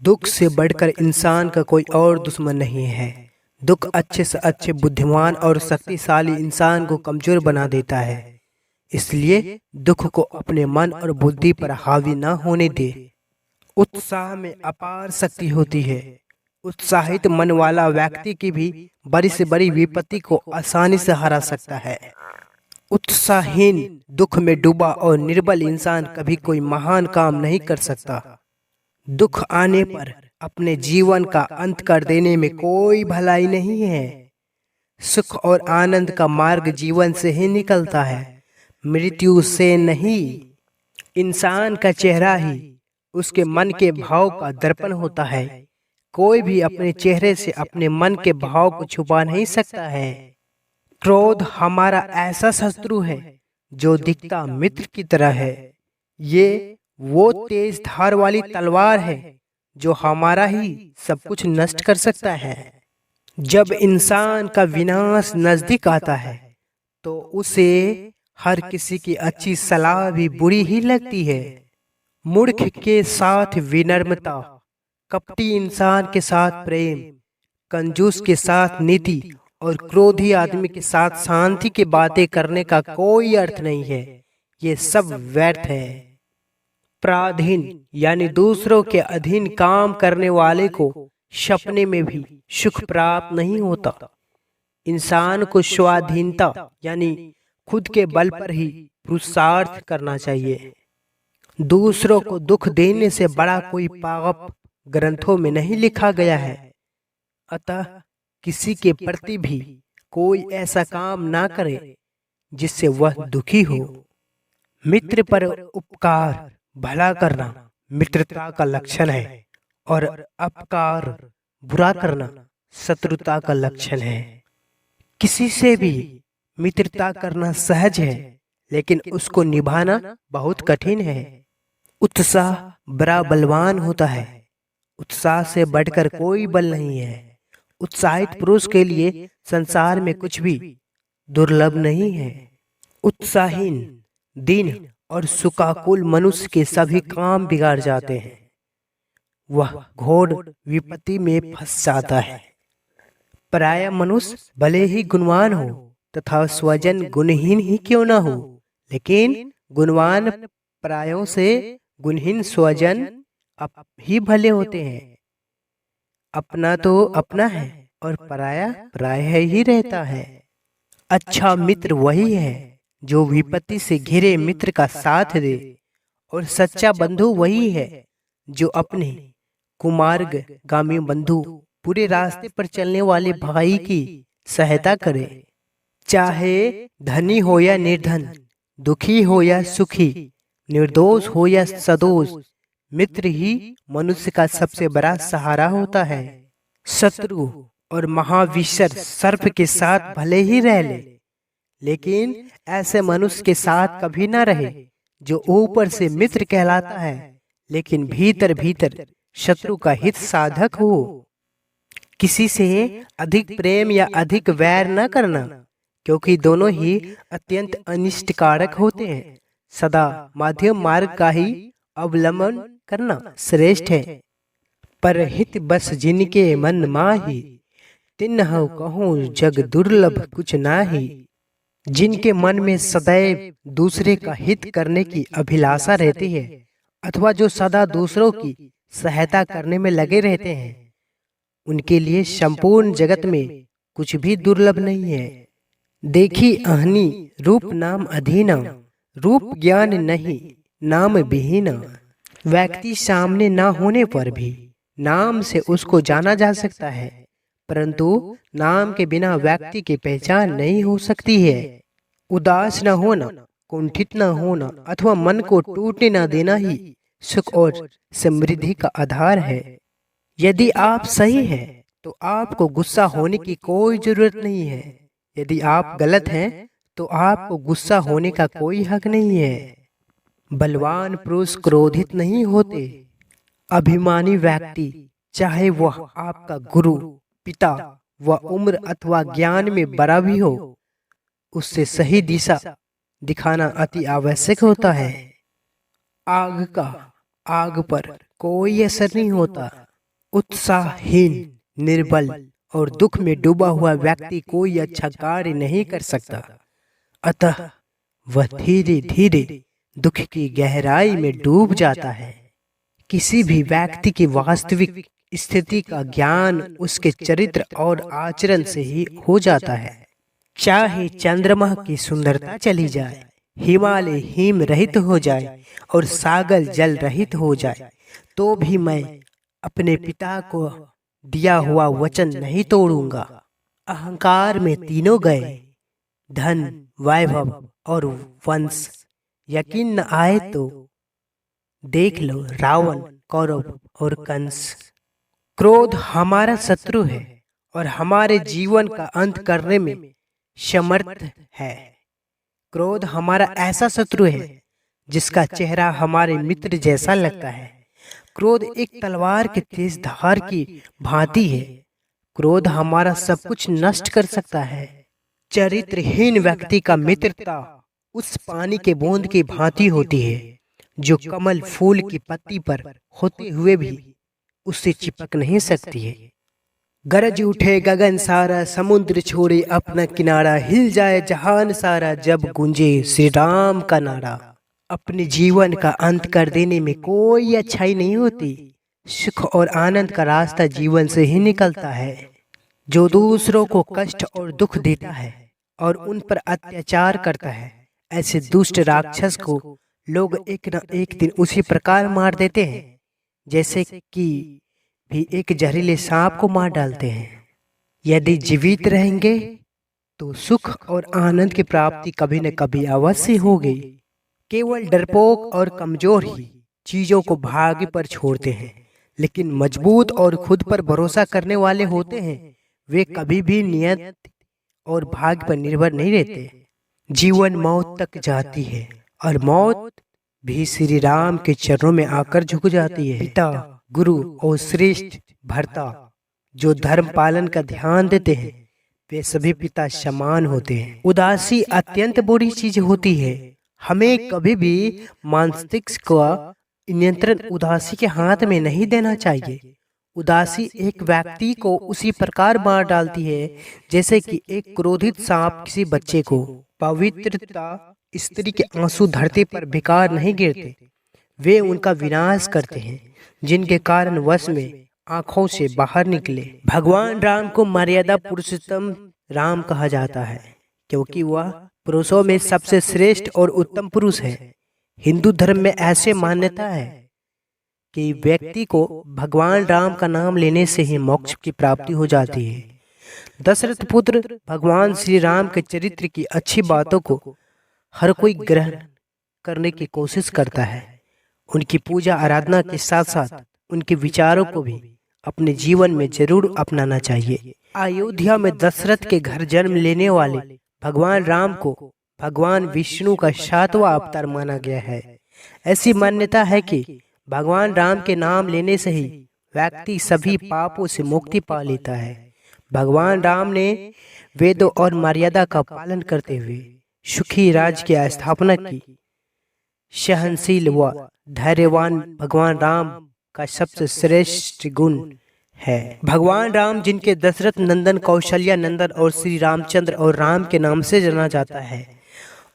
दुख से बढ़कर इंसान का कोई और दुश्मन नहीं है। दुख अच्छे से अच्छे बुद्धिमान और शक्तिशाली इंसान को कमजोर बना देता है। इसलिए दुख को अपने मन और बुद्धि पर हावी न होने दे। उत्साह में अपार शक्ति होती है। उत्साहित मन वाला व्यक्ति की भी बड़ी से बड़ी विपत्ति को आसानी से हरा सकता है। उत्साहहीन, दुख में डूबा और निर्बल इंसान कभी कोई महान काम नहीं कर सकता। दुख आने पर अपने जीवन का अंत कर देने में कोई भलाई नहीं है। सुख और आनंद का मार्ग जीवन से ही निकलता है, मृत्यु से नहीं। इंसान का चेहरा ही उसके मन के भाव का दर्पण होता है। कोई भी अपने चेहरे से अपने मन के भाव को छुपा नहीं सकता है। क्रोध हमारा ऐसा शत्रु है जो दिखता मित्र की तरह है। ये वो तेज धार वाली तलवार है जो हमारा ही सब कुछ नष्ट कर सकता है। जब इंसान का विनाश नजदीक आता है तो उसे हर किसी की अच्छी सलाह भी बुरी ही लगती है। मूर्ख के साथ विनम्रता, कपटी इंसान के साथ प्रेम, कंजूस के साथ नीति और क्रोधी आदमी के साथ शांति की बातें करने का कोई अर्थ नहीं है। ये सब व्यर्थ है। पराधीन यानी दूसरों के अधीन काम करने वाले को सपने में भी सुख प्राप्त नहीं होता। इंसान को स्वाधीनता यानी खुद के बल पर ही पुरुषार्थ करना चाहिए। दूसरों को दुख देने से बड़ा कोई पाप ग्रंथों में नहीं लिखा गया है। अतः किसी के प्रति भी कोई ऐसा काम ना करे जिससे वह दुखी हो। मित्र पर उपकार, भला करना मित्रता का लक्षण है और अपकार, बुरा करना शत्रुता का लक्षण है। किसी से भी मित्रता करना सहज है, लेकिन उसको निभाना बहुत कठिन है। उत्साह बड़ा बलवान होता है। उत्साह से बढ़कर कोई बल नहीं है। उत्साहित पुरुष के लिए संसार में कुछ भी दुर्लभ नहीं है। उत्साहीन, दीन और सुकाकुल मनुष्य के सभी काम बिगाड़ जाते हैं। वह घोर विपत्ति में फंस जाता है। पराया मनुष्य भले ही गुणवान हो तथा स्वजन गुणहीन ही क्यों न हो, लेकिन गुणवान परायों से गुणहीन स्वजन ही भले होते हैं। अपना तो अपना है और पराया पराया ही रहता है। अच्छा मित्र वही है जो विपत्ति से घिरे मित्र का साथ दे, और सच्चा बंधु वही है जो अपने कुमार्गामी बंधु, पूरे रास्ते पर चलने वाले भाई की सहायता करे। चाहे धनी हो या निर्धन, दुखी हो या सुखी, निर्दोष हो या सदोष, मित्र ही मनुष्य का सबसे बड़ा सहारा होता है। शत्रु और महाविषर सर्प के साथ भले ही रह ले, लेकिन ऐसे मनुष्य के साथ कभी ना रहे जो ऊपर से मित्र कहलाता है लेकिन भीतर भीतर शत्रु का हित साधक हो। किसी से अधिक प्रेम या अधिक वैर न करना, क्योंकि दोनों ही अत्यंत अनिष्टकारक होते हैं। सदा मध्यम मार्ग का ही अवलंबन करना श्रेष्ठ है। पर हित बस जिनके मन माही, तिन्हु कहूँ जग दुर्लभ कुछ नाही। जिनके मन में सदैव दूसरे का हित करने की अभिलाषा रहती है अथवा जो सदा दूसरों की सहायता करने में लगे रहते हैं, उनके लिए संपूर्ण जगत में कुछ भी दुर्लभ नहीं है। देखी अहनी रूप नाम अधीना, रूप ज्ञान नहीं नाम विहीना। व्यक्ति सामने ना होने पर भी नाम से उसको जाना जा सकता है, परंतु नाम के बिना व्यक्ति की पहचान नहीं हो सकती है। उदास न होना, कुंठित न होना अथवा मन को टूटने न देना ही सुख और समृद्धि का आधार है। यदि आप सही हैं तो आपको गुस्सा होने की कोई जरूरत नहीं है। यदि आप गलत हैं तो आपको गुस्सा होने का कोई हक नहीं है। बलवान पुरुष क्रोधित नहीं होते। अभिमानी व्यक्ति, चाहे वह आपका गुरु, पिता व उम्र अथवा ज्ञान में बड़ा भी हो, उससे सही दिशा दिखाना अति आवश्यक होता है। आग का आग पर कोई असर नहीं होता, उत्साहहीन, निर्बल और दुख में डूबा हुआ व्यक्ति कोई अच्छा कार्य नहीं कर सकता। अतः वह धीरे धीरे दुख की गहराई में डूब जाता है। किसी भी व्यक्ति की वास्तविक स्थिति का ज्ञान उसके चरित्र और आचरण से ही हो जाता है। चाहे चंद्रमा की सुंदरता चली जाए, हिमालय हिम रहित हो जाए और सागर जल रहित हो जाए, तो भी मैं अपने पिता को दिया हुआ वचन नहीं तोड़ूंगा। अहंकार में तीनों गए, धन, वैभव और वंश। यकीन न आए तो देख लो रावण, कौरव और कंस। क्रोध हमारा शत्रु है और हमारे जीवन का अंत करने में समर्थ है। क्रोध हमारा ऐसा शत्रु है जिसका चेहरा हमारे मित्र जैसा लगता है। क्रोध एक तलवार के तेज धार की भांति है। क्रोध हमारा सब कुछ नष्ट कर सकता है। चरित्रहीन व्यक्ति का मित्रता उस पानी के बूंद की भांति होती है जो कमल फूल की पत्ती पर होते हुए भी उससे चिपक नहीं सकती है। गरज उठे गगन सारा, समुद्र छोड़े अपना किनारा, हिल जाए जहान सारा जब गूंजे श्री राम का नारा। अपने जीवन का अंत कर देने में कोई अच्छाई नहीं होती। सुख और आनंद का रास्ता जीवन से ही निकलता है। जो दूसरों को कष्ट और दुख देता है और उन पर अत्याचार करता है, ऐसे दुष्ट राक्षस को लोग एक न एक दिन उसी प्रकार मार देते हैं जैसे कि भी एक जहरीले सांप को मार डालते हैं। यदि जीवित रहेंगे तो सुख और आनंद की प्राप्ति कभी न कभी अवश्य होगी। केवल डरपोक और कमजोर ही चीजों को भाग्य पर छोड़ते हैं, लेकिन मजबूत और खुद पर भरोसा करने वाले होते हैं वे कभी भी नियत और भाग्य पर निर्भर नहीं रहते। जीवन मौत तक जाती है और मौत भी श्री राम के चरणों में आकर झुक जाती है। पिता, गुरु और श्रेष्ठ भर्ता जो धर्म पालन का ध्यान देते हैं वे सभी पिता समान होते हैं। उदासी अत्यंत बुरी चीज होती है। हमें कभी भी मानसिक का नियंत्रण उदासी के हाथ में नहीं देना चाहिए। उदासी एक व्यक्ति को उसी प्रकार मार डालती है जैसे कि एक क्रोधित सांप किसी बच्चे को। पवित्रता स्त्री के आंसू धरती पर बेकार नहीं गिरते, वे उनका विनाश करते हैं जिनके कारण वश में आंखों से बाहर निकले। भगवान राम को मर्यादा पुरुषोत्तम राम कहा जाता है क्योंकि वह पुरुषों में सबसे श्रेष्ठ और उत्तम पुरुष है। हिंदू धर्म में ऐसे मान्यता है कि व्यक्ति को भगवान राम का नाम लेने से ही मोक्ष की प्राप्ति हो जाती है। दशरथ पुत्र भगवान श्री राम के चरित्र की अच्छी बातों को हर कोई ग्रहण करने की कोशिश करता है। उनकी पूजा आराधना के साथ साथ उनके विचारों को भी अपने जीवन में जरूर अपनाना चाहिए। अयोध्या में दशरथ के घर जन्म लेने वाले भगवान राम को भगवान विष्णु का 7वां अवतार माना गया है। ऐसी मान्यता है कि भगवान राम के नाम लेने से ही व्यक्ति सभी पापों से मुक्ति पा लेता है। भगवान राम ने वेदों और मर्यादा का पालन करते हुए सुखी राज्य की स्थापना की। सहनशील व धैर्यवान भगवान राम का सबसे श्रेष्ठ गुण है। भगवान राम जिनके दशरथ नंदन, कौशल्या नंदन और श्री रामचंद्र और राम के नाम से जाना जाता है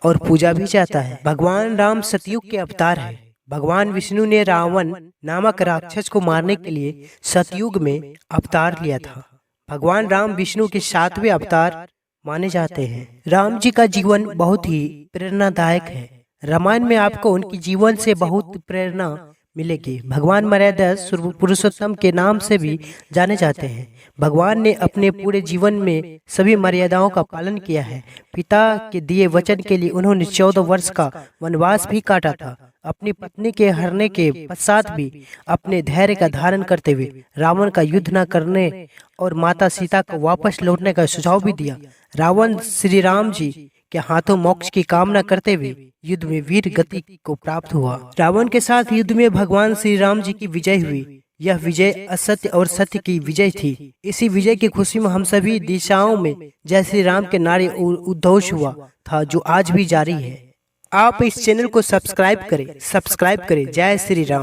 और पूजा भी जाता है। भगवान राम सतयुग के अवतार है। भगवान विष्णु ने रावण नामक राक्षस को मारने के लिए सतयुग में अवतार लिया था। भगवान राम विष्णु के 7वें अवतार माने जाते हैं। राम जी का जीवन बहुत ही प्रेरणादायक है। रामायण में आपको उनकी जीवन से बहुत प्रेरणा मिलेगी। भगवान मर्यादा पुरुषोत्तम के नाम से भी जाने जाते हैं। भगवान ने अपने पूरे जीवन में सभी मर्यादाओं का पालन किया है। पिता के दिए वचन के लिए उन्होंने 14 वर्ष का वनवास भी काटा था। अपनी पत्नी के हरने के पश्चात भी अपने धैर्य का धारण करते हुए रावण का युद्ध न करने और माता सीता को वापस लौटने का सुझाव भी दिया। रावण श्री राम जी के हाथों मोक्ष की कामना करते हुए युद्ध में वीर गति को प्राप्त हुआ। रावण के साथ युद्ध में भगवान श्री राम जी की विजय हुई। यह विजय असत्य और सत्य की विजय थी। इसी विजय की खुशी में हम सभी दिशाओं में जय श्री राम के नारे उद्घोष हुआ था, जो आज भी जारी है। आप इस चैनल को सब्सक्राइब करें। जय श्री राम।